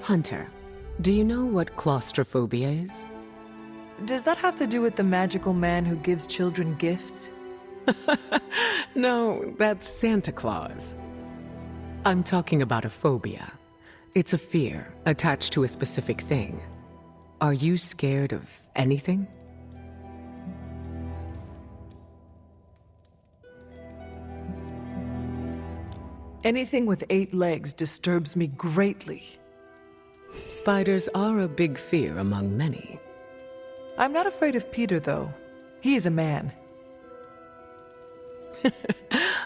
Hunter, do you know what claustrophobia is? Does that have to do with the magical man who gives children gifts? No, that's Santa Claus. I'm talking about a phobia. It's a fear attached to a specific thing. Are you scared of anything? Anything with 8 legs disturbs me greatly. Spiders are a big fear among many. I'm not afraid of Peter, though. He is a man.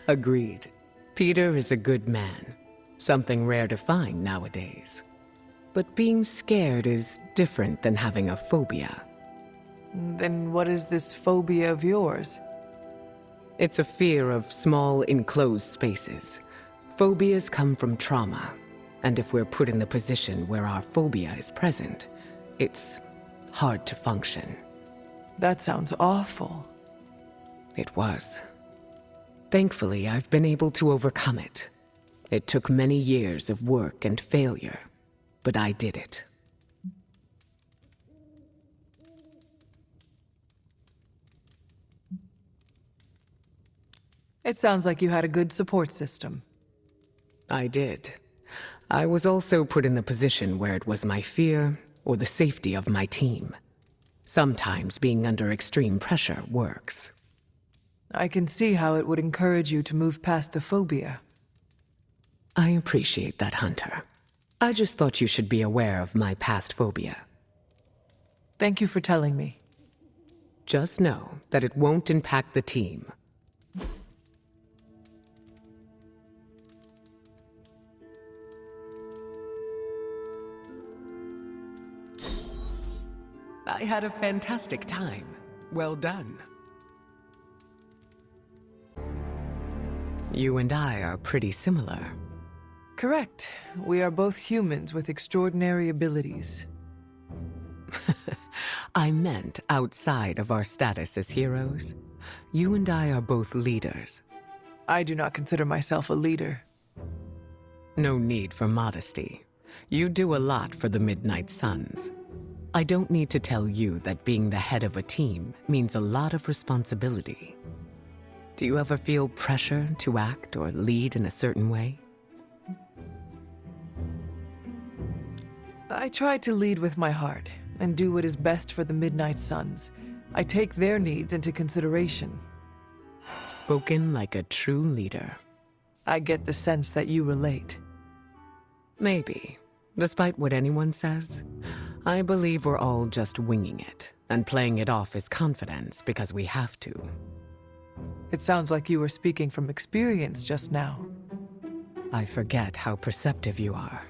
Agreed. Peter is a good man. Something rare to find nowadays. But being scared is different than having a phobia. Then what is this phobia of yours? It's a fear of small, enclosed spaces. Phobias come from trauma, and if we're put in the position where our phobia is present, it's hard to function. That sounds awful. It was. Thankfully, I've been able to overcome it. It took many years of work and failure, but I did it. It sounds like you had a good support system. I did. I was also put in the position where it was my fear or the safety of my team. Sometimes being under extreme pressure works. I can see how it would encourage you to move past the phobia. I appreciate that, Hunter. I just thought you should be aware of my past phobia. Thank you for telling me. Just know that it won't impact the team. I had a fantastic time. Well done. You and I are pretty similar. Correct. We are both humans with extraordinary abilities. I meant outside of our status as heroes. You and I are both leaders. I do not consider myself a leader. No need for modesty. You do a lot for the Midnight Suns. I don't need to tell you that being the head of a team means a lot of responsibility. Do you ever feel pressure to act or lead in a certain way? I try to lead with my heart and do what is best for the Midnight Suns. I take their needs into consideration. Spoken like a true leader. I get the sense that you relate. Maybe. Despite what anyone says, I believe we're all just winging it and playing it off as confidence because we have to. It sounds like you were speaking from experience just now. I forget how perceptive you are.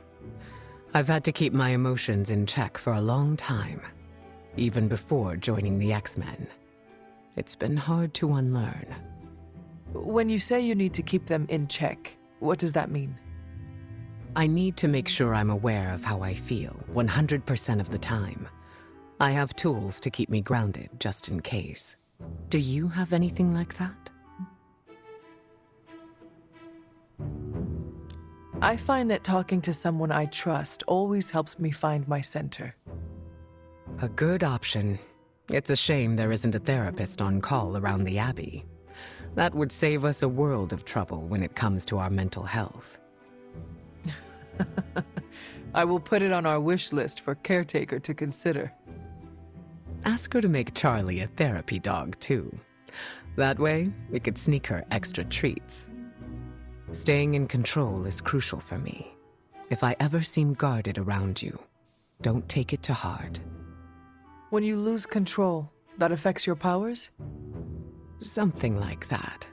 I've had to keep my emotions in check for a long time, even before joining the X-Men. It's been hard to unlearn. When you say you need to keep them in check, what does that mean? I need to make sure I'm aware of how I feel 100% of the time. I have tools to keep me grounded just in case. Do you have anything like that? I find that talking to someone I trust always helps me find my center. A good option. It's a shame there isn't a therapist on call around the Abbey. That would save us a world of trouble when it comes to our mental health. I will put it on our wish list for caretaker to consider. Ask her to make Charlie a therapy dog, too. That way, we could sneak her extra treats. Staying in control is crucial for me. If I ever seem guarded around you, don't take it to heart. When you lose control, that affects your powers? Something like that.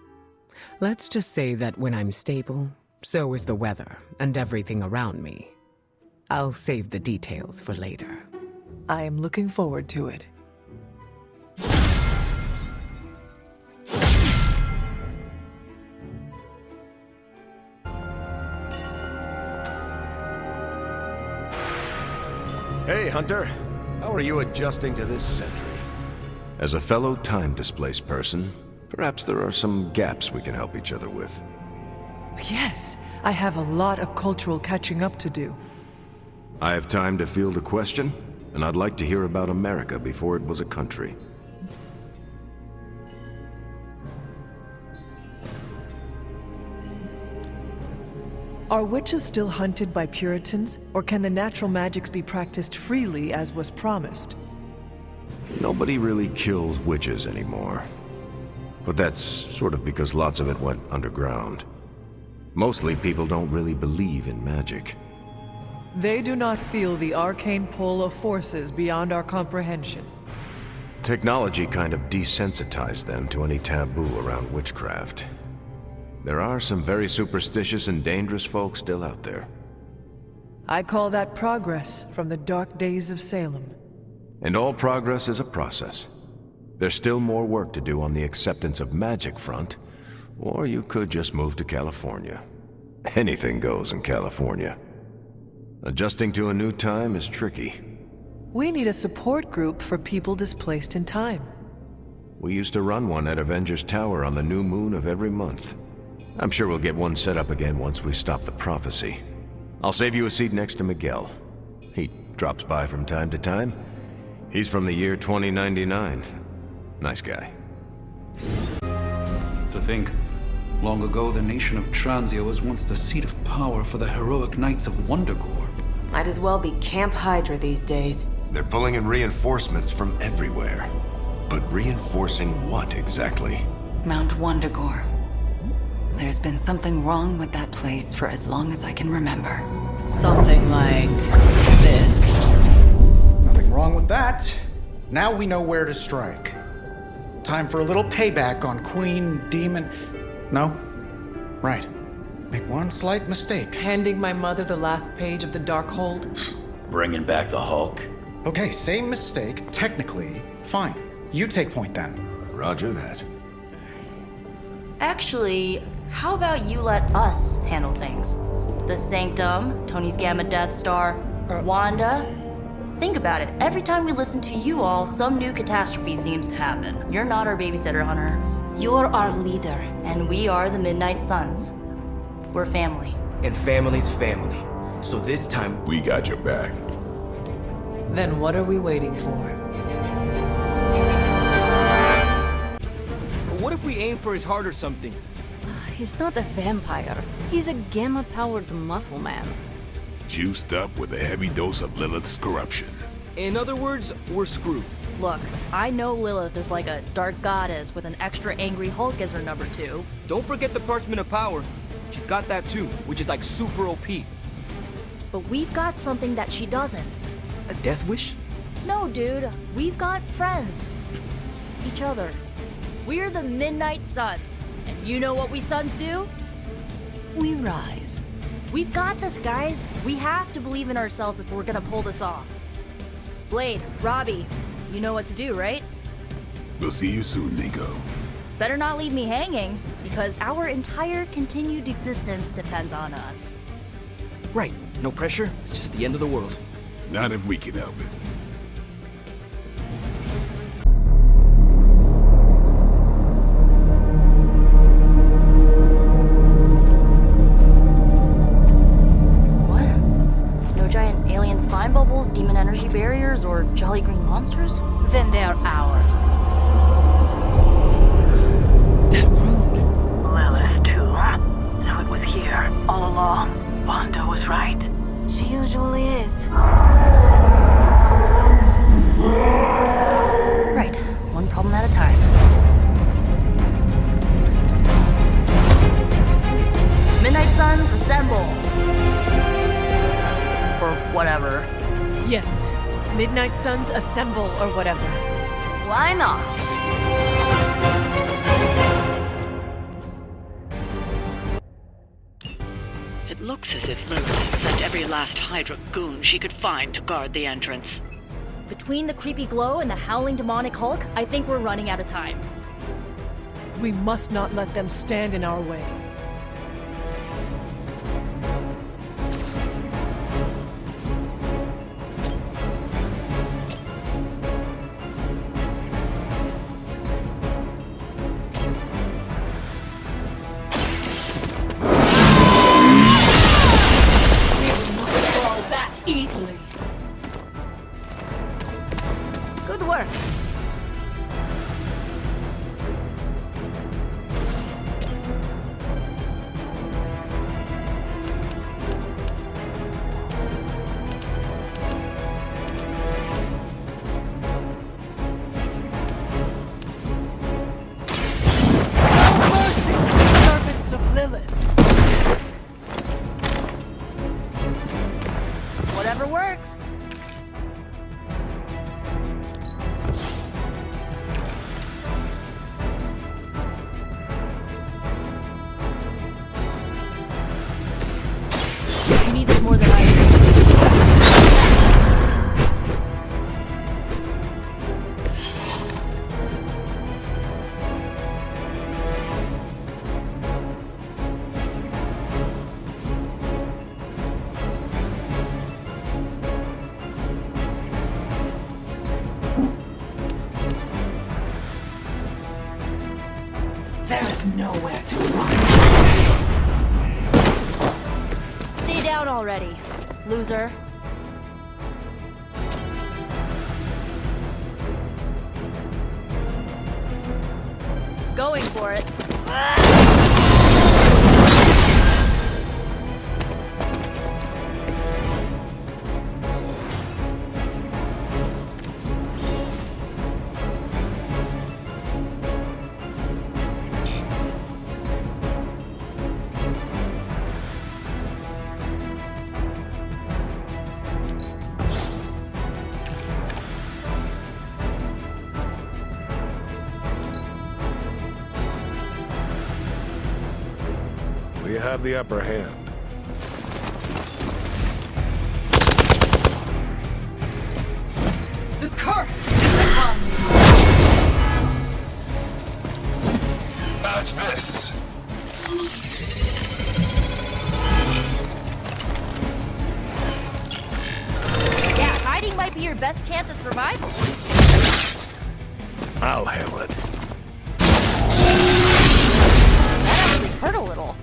Let's just say that when I'm stable, so is the weather and everything around me. I'll save the details for later. I am looking forward to it. Hey, Hunter. How are you adjusting to this century? As a fellow time-displaced person, perhaps there are some gaps we can help each other with. Yes, I have a lot of cultural catching up to do. I have time to field a question, and I'd like to hear about America before it was a country. Are witches still hunted by Puritans, or can the natural magics be practiced freely as was promised? Nobody really kills witches anymore. But that's sort of because lots of it went underground. Mostly people don't really believe in magic. They do not feel the arcane pull of forces beyond our comprehension. Technology kind of desensitized them to any taboo around witchcraft. There are some very superstitious and dangerous folks still out there. I call that progress from the dark days of Salem. And all progress is a process. There's still more work to do on the acceptance of magic front, or you could just move to California. Anything goes in California. Adjusting to a new time is tricky. We need a support group for people displaced in time. We used to run one at Avengers Tower on the new moon of every month. I'm sure we'll get one set up again once we stop the prophecy. I'll save you a seat next to Miguel. He drops by from time to time. He's from the year 2099. Nice guy. To think, long ago the nation of Transia was once the seat of power for the heroic knights of Wondergore. Might as well be Camp Hydra these days. They're pulling in reinforcements from everywhere. But reinforcing what exactly? Mount Wondergore. There's been something wrong with that place for as long as I can remember. Something like this. Nothing wrong with that. Now we know where to strike. Time for a little payback on Queen, Demon... No? Right. Make one slight mistake. Handing my mother the last page of the Darkhold? Bringing back the Hulk. Okay, same mistake. Technically, fine. You take point then. Roger that. Actually, how about you let us handle things? The Sanctum, Tony's Gamma Death Star, Wanda. Think about it. Every time we listen to you all, some new catastrophe seems to happen. You're not our babysitter, Hunter. You're our leader. And we are the Midnight Suns. We're family. And family's family. So this time, We got your back. Then what are we waiting for? what if we aim for his heart or something? He's not a vampire. He's a gamma-powered muscle man. Juiced up with a heavy dose of Lilith's corruption. In other words, we're screwed. Look, I know Lilith is like a dark goddess with an extra angry Hulk as her number 2. Don't forget the Parchment of Power. She's got that too, which is like super OP. But we've got something that she doesn't. A death wish? No, dude. We've got friends. Each other. We're the Midnight Suns. And you know what we Suns do? We rise. We've got this, guys. We have to believe in ourselves if we're gonna pull this off. Blade, Robbie, you know what to do, right? We'll see you soon, Nico. Better not leave me hanging, because our entire continued existence depends on us. Right. No pressure. It's just the end of the world. Not if we can help it. What? No giant alien slime bubbles, demon energy barriers, or jolly green monsters? Then they are ours. That rune. Lilith, too. So it was here, all along. Wanda was right. She usually is. Right. One problem at a time. Midnight Suns, assemble! Or whatever. Yes. Midnight Suns assemble or whatever. Why not? It looks as if Lilith sent every last Hydra goon she could find to guard the entrance. Between the creepy glow and the howling demonic Hulk, I think we're running out of time. We must not let them stand in our way. That easily. Whatever works. You need this more than I do. There's nowhere to run. Stay down already, loser. Going for it. We have the upper hand. The curse is upon you. Match this. Yeah, hiding might be your best chance at survival. I'll handle it. That actually hurt a little.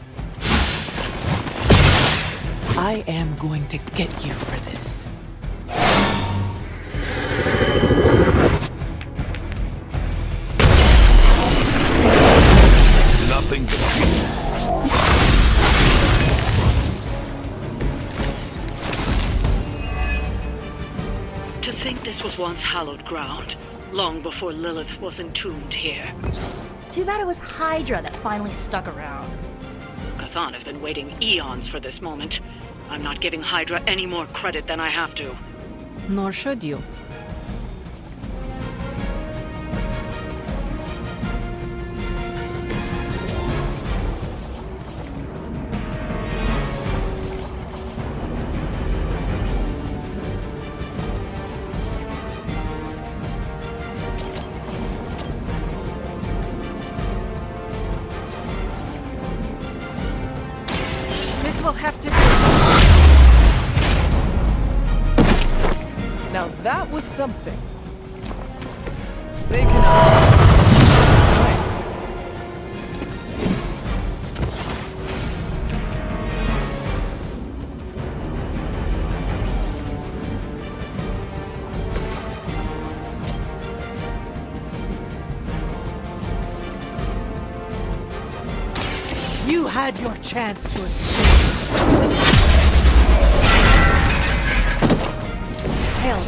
I am going to get you for this. Nothing to fear. To think this was once hallowed ground, long before Lilith was entombed here. Too bad it was Hydra that finally stuck around. Cathan has been waiting eons for this moment. I'm not giving Hydra any more credit than I have to. Nor should you. This will have to do. Now that was something. They cannot. You had your chance to escape. Hell.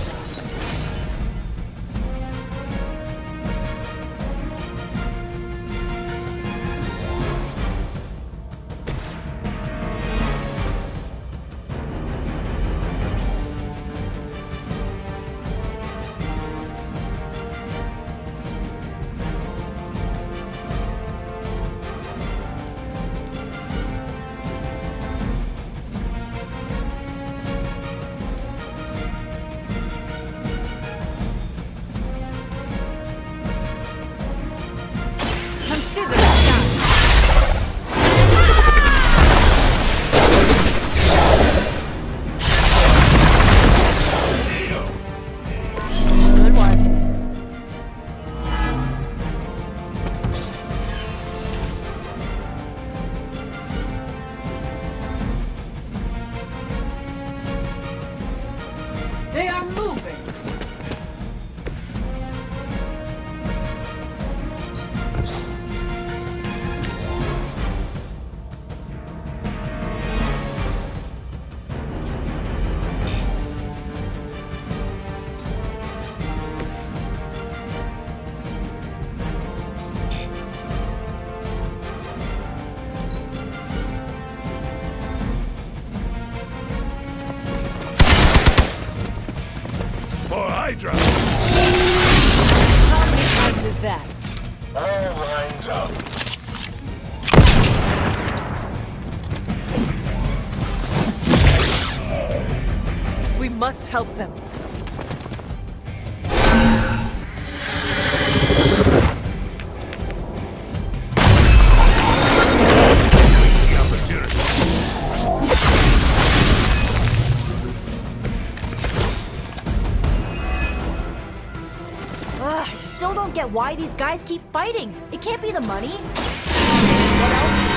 Hydra! How many times is that? All lines up. We must help them. The opportunity. Ugh, I still don't get why these guys keep fighting. It can't be the money. What else is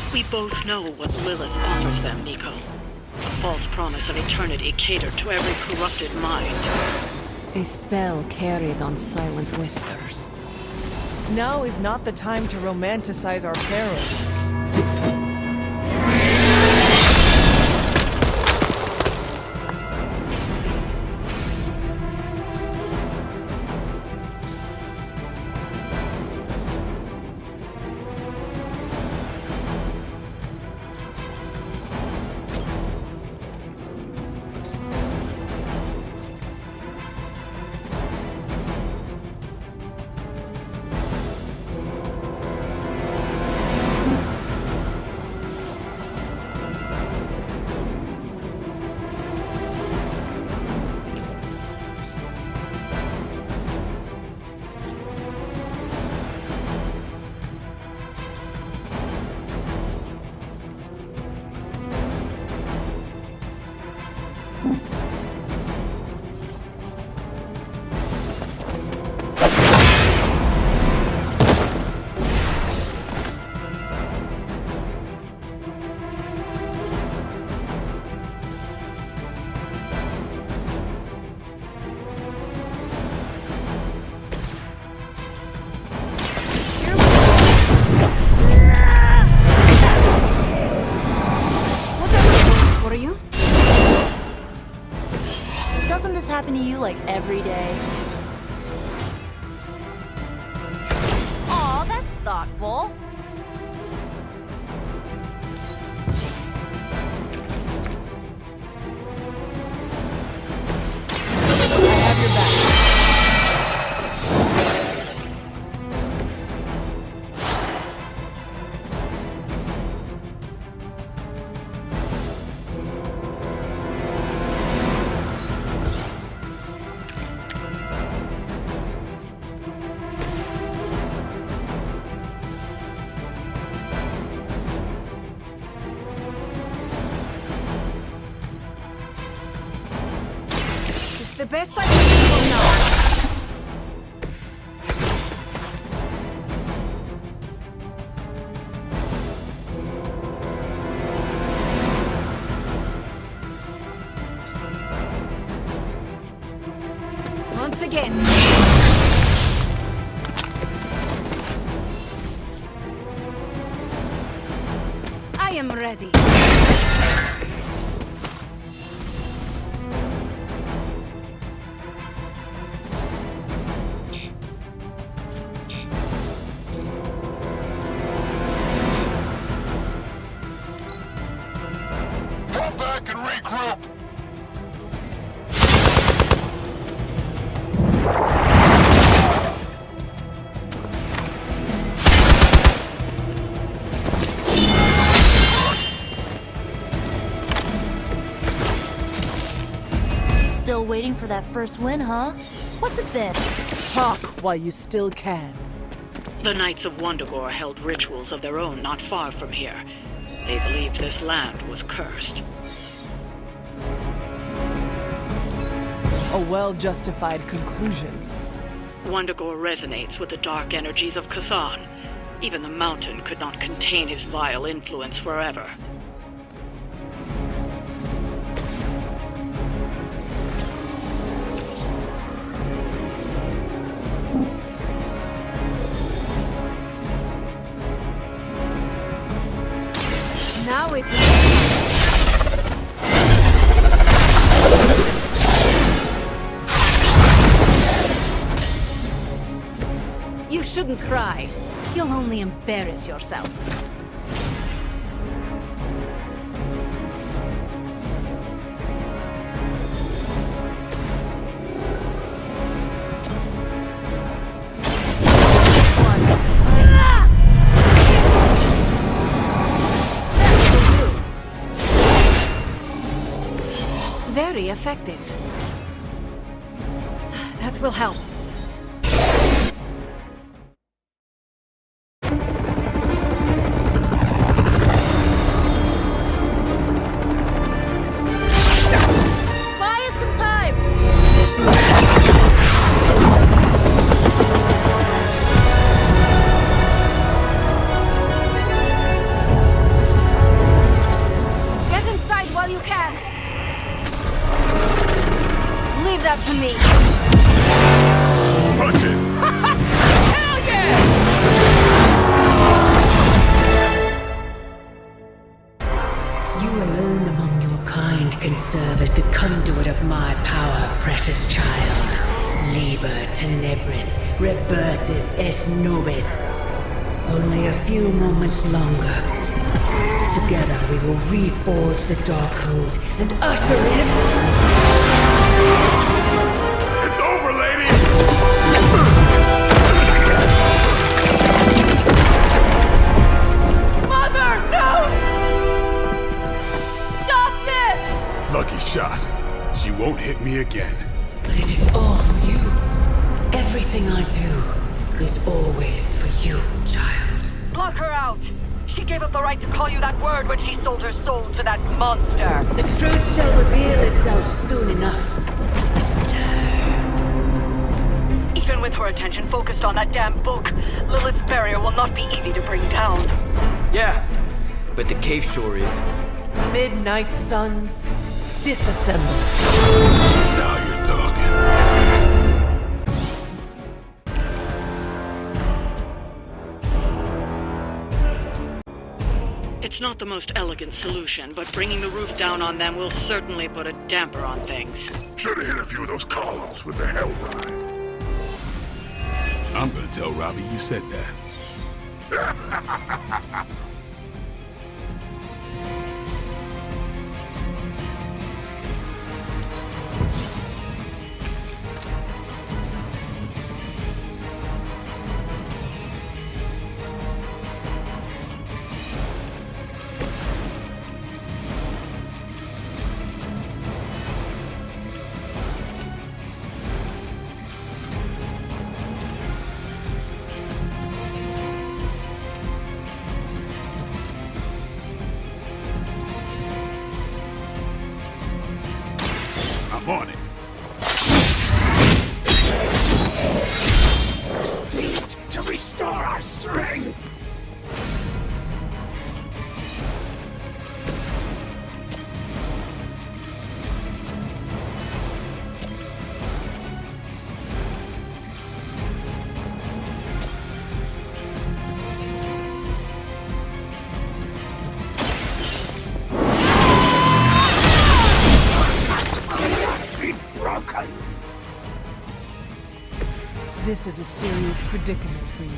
worse? We both know what Lilith offers them, Nico. A false promise of eternity catered to every corrupted mind. A spell carried on silent whispers. Now is not the time to romanticize our peril. Doesn't this happen to you like every day? Aw, that's thoughtful. I have your back. The best I can do for now. Once again. I am ready. Back and regroup! Still waiting for that first win, huh? What's it been? Talk while you still can. The Knights of Wundagore held rituals of their own not far from here. They believed this land was cursed. A well-justified conclusion. Wundagore resonates with the dark energies of Cthon. Even the mountain could not contain his vile influence forever. Now is You shouldn't cry. You'll only embarrass yourself. Very effective. That will help. Buy us some time! Get inside while you can. Leave that to me. Punch it! Hell yeah! You alone among your kind can serve as the conduit of my power, precious child. Liber tenebris reversus es nobis. Only a few moments longer. Together we will reforge the Darkhold and usher in... It's over, lady! Mother, no! Stop this! Lucky shot. She won't hit me again. But it is all for you. Everything I do is always for you, child. Block her out! She gave up the right to call you that word when she sold her soul to that monster. The truth shall reveal itself soon enough, sister. Even with her attention focused on that damn book, Lilith's barrier will not be easy to bring down. Yeah, but the cave sure is. Midnight Suns, disassemble. Now you're talking. It's not the most elegant solution, but bringing the roof down on them will certainly put a damper on things. Should've hit a few of those columns with the hell ride. I'm gonna tell Robbie you said that. I'm on it. Speed to restore our strength. This is a serious predicament for you.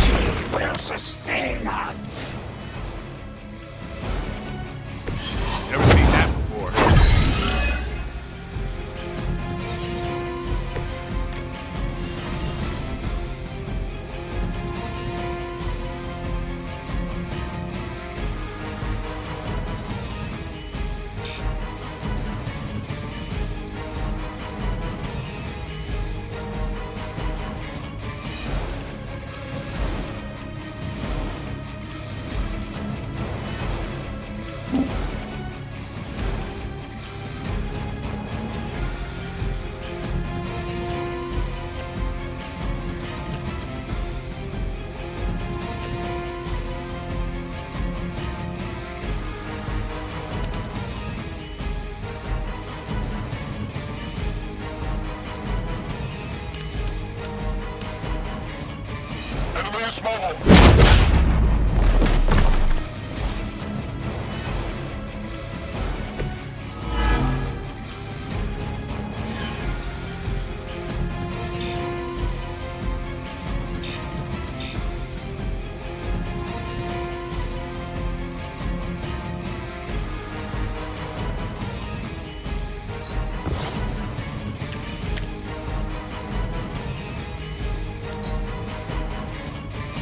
She will sustain us. Never seen that before.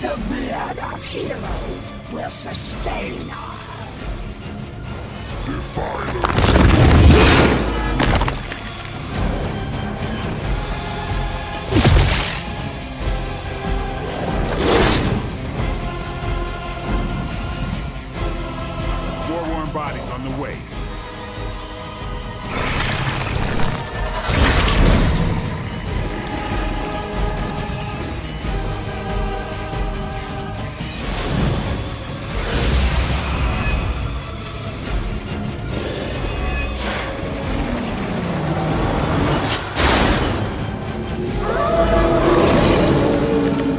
The blood of heroes will sustain us. War-worn bodies on the way.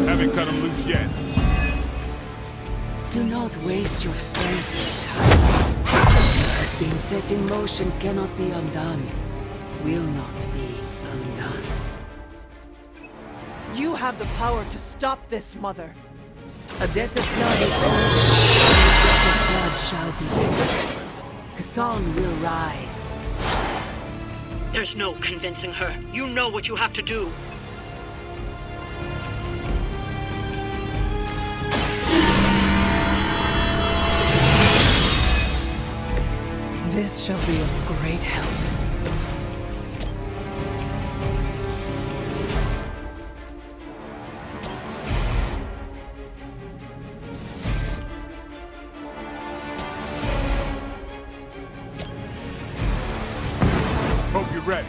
Haven't cut them loose yet. Do not waste your strength and time. What has been set in motion cannot be undone. Will not be undone. You have the power to stop this, Mother. A debt of blood is owed. A debt of blood shall be paid. Chthon will rise. There's no convincing her. You know what you have to do. This shall be of great help. Hope you're ready.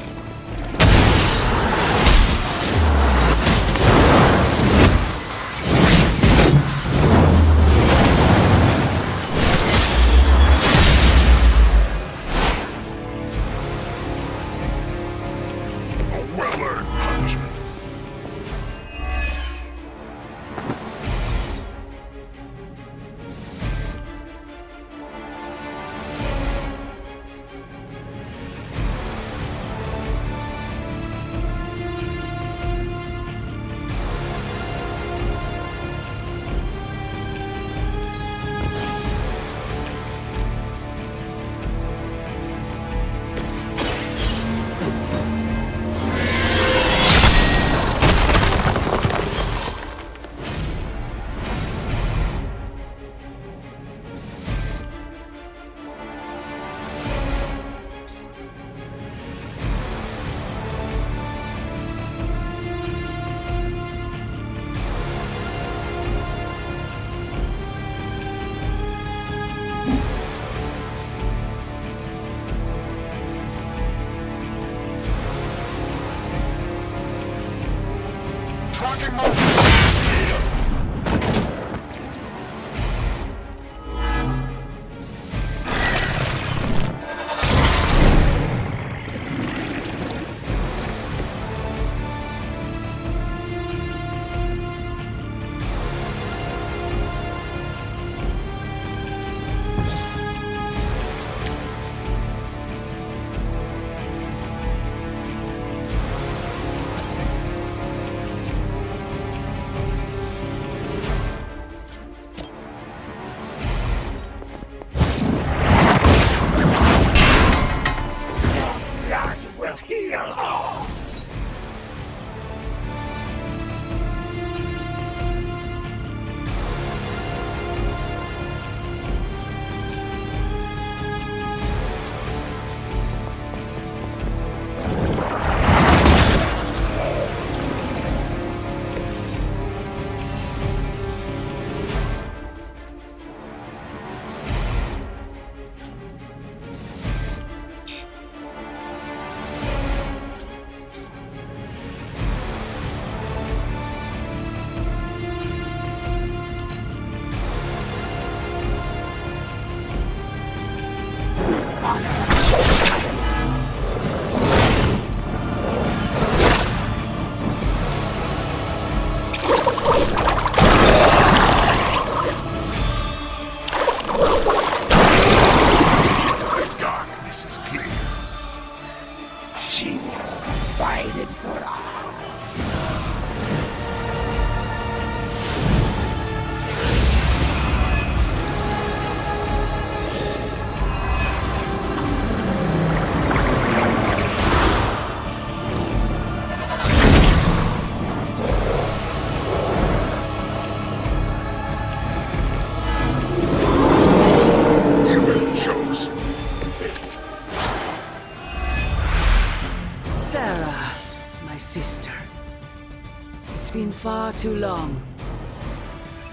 far too long.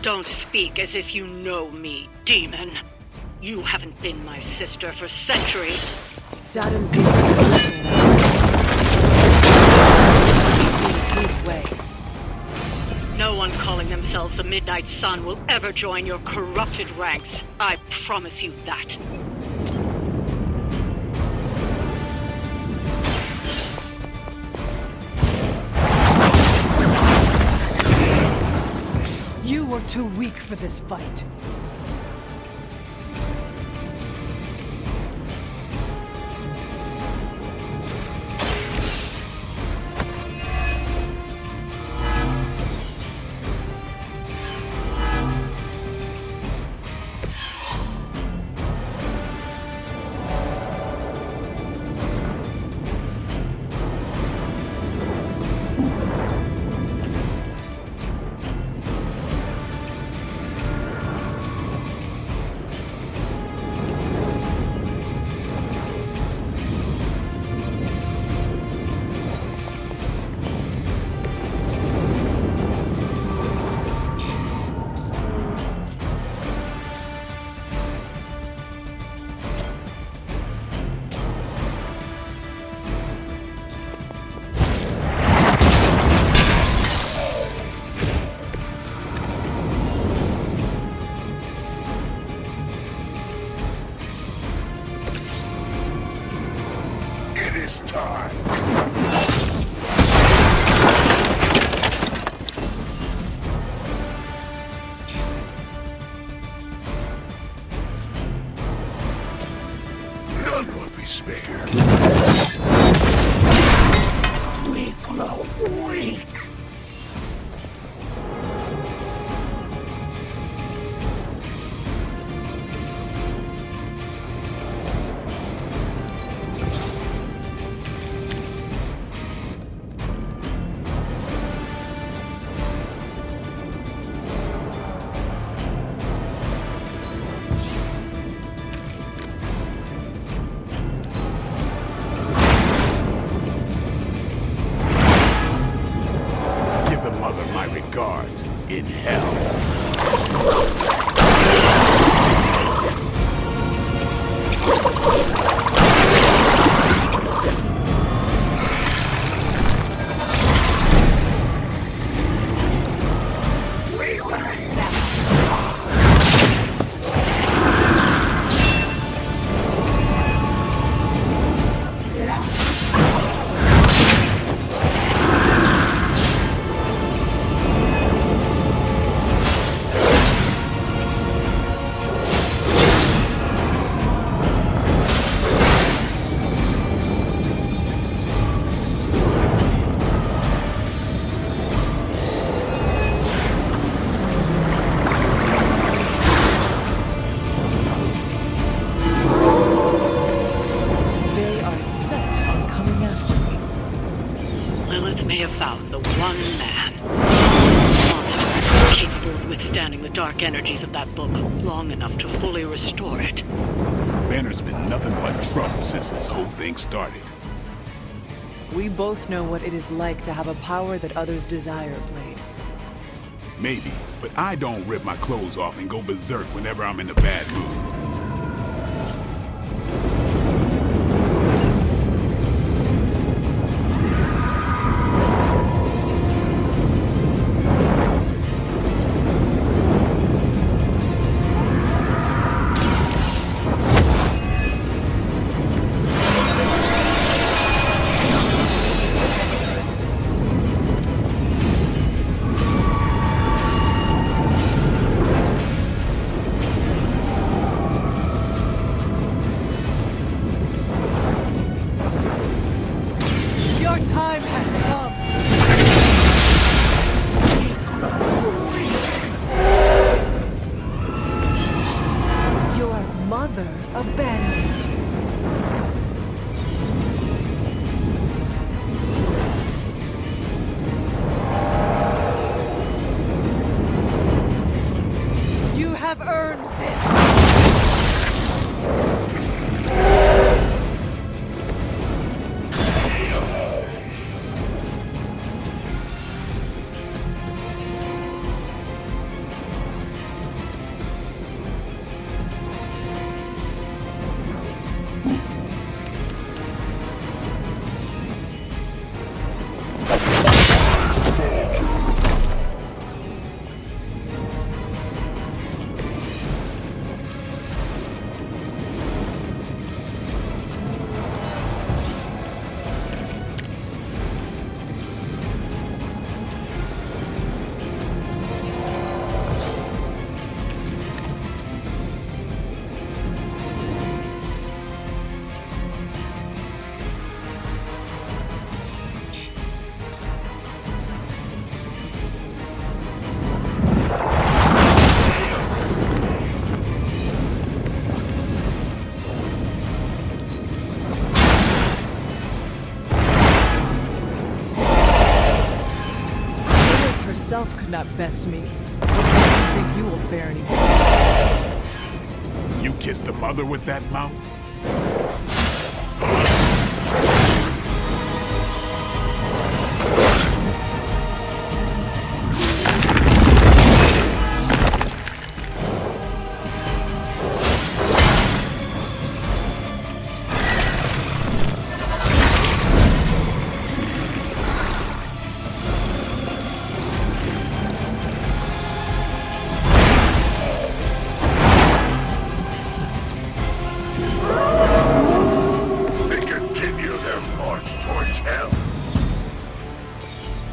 Don't speak as if you know me, demon. You haven't been my sister for centuries. Saturn's this way. No one calling themselves the Midnight Sun will ever join your corrupted ranks. I promise you that. You were too weak for this fight. In hell. Dark energies of that book long enough to fully restore it. Banner's been nothing but trouble since this whole thing started. We both know what it is like to have a power that others desire, Blade. Maybe, but I don't rip my clothes off and go berserk whenever I'm in a bad mood. that best me. What makes you think you will fare any better? You kissed the mother with that mouth?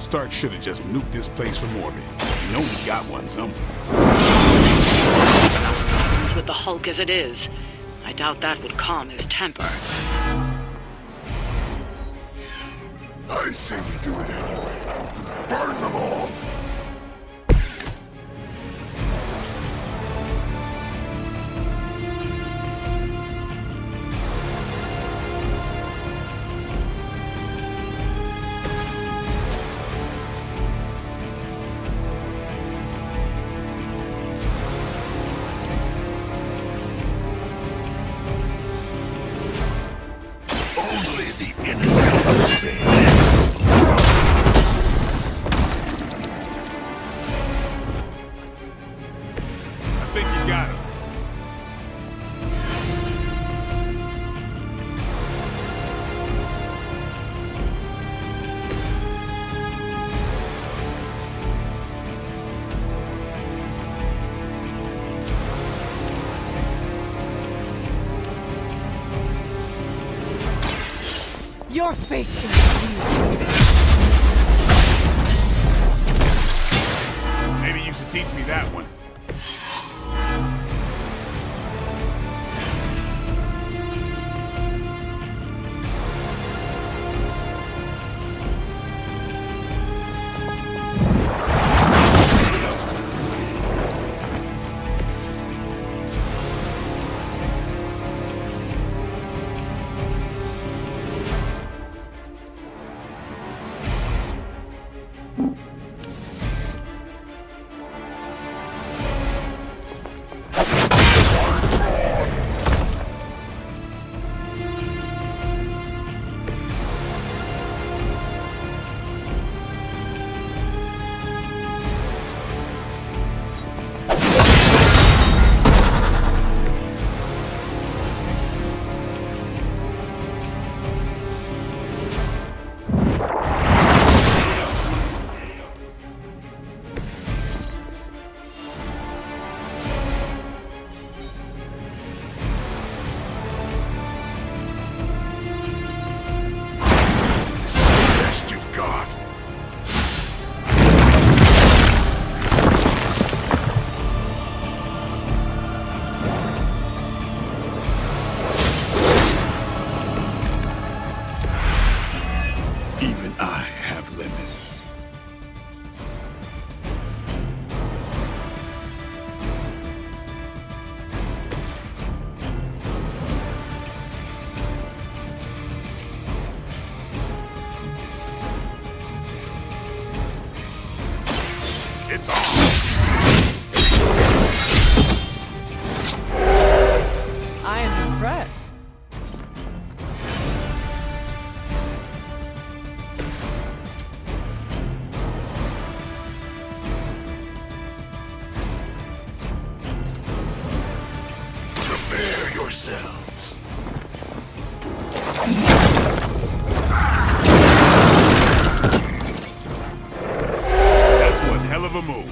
Stark should have just nuked this place from orbit. You know we got one somewhere. With the Hulk as it is, I doubt that would calm his temper. I say we do it anyway. Burn them all! I think you got him. Your fate is sealed. Maybe you should teach me that one. Even I have limits. It's on. I am impressed. Prepare yourselves. That's one hell of a move.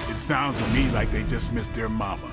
It sounds to me like they just missed their mama.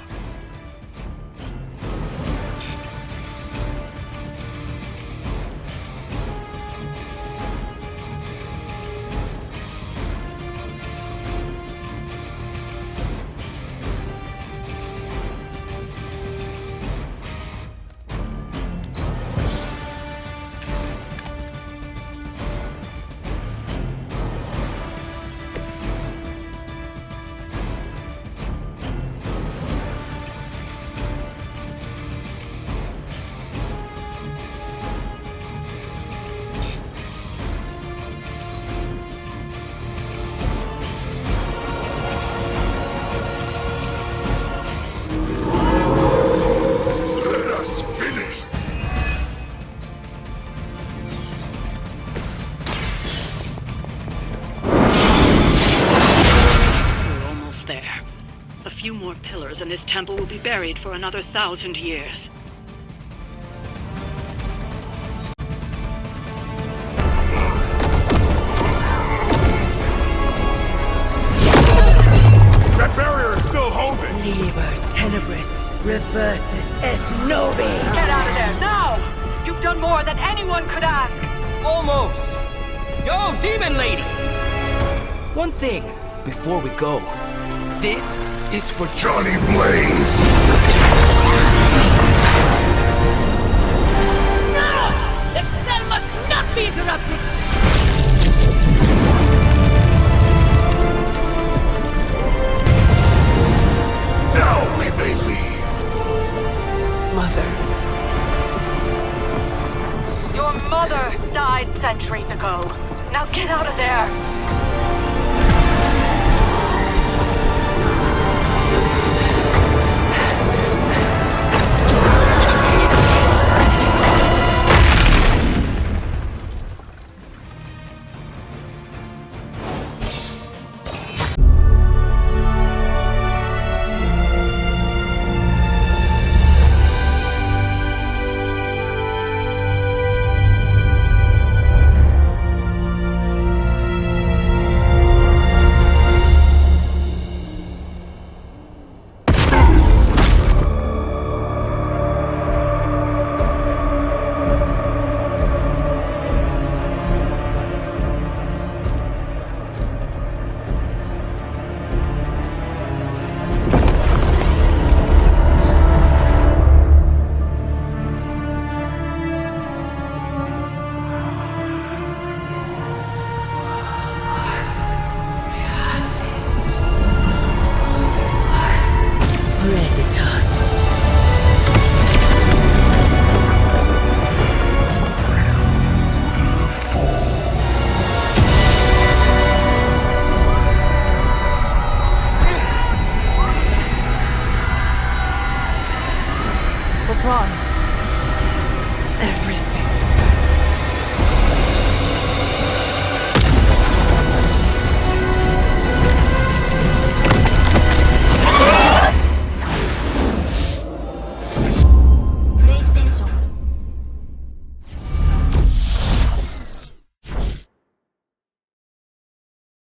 few more pillars and this temple will be buried for another 1,000 years. That barrier is still holding! Liber tenebris reversus es nobi! Get out of there, now! You've done more than anyone could ask! Almost! Yo, Demon Lady! One thing, before we go. This is for Johnny Blaze! No! The spell must not be interrupted! Now we may leave! Mother. Your mother died centuries ago. Now get out of there!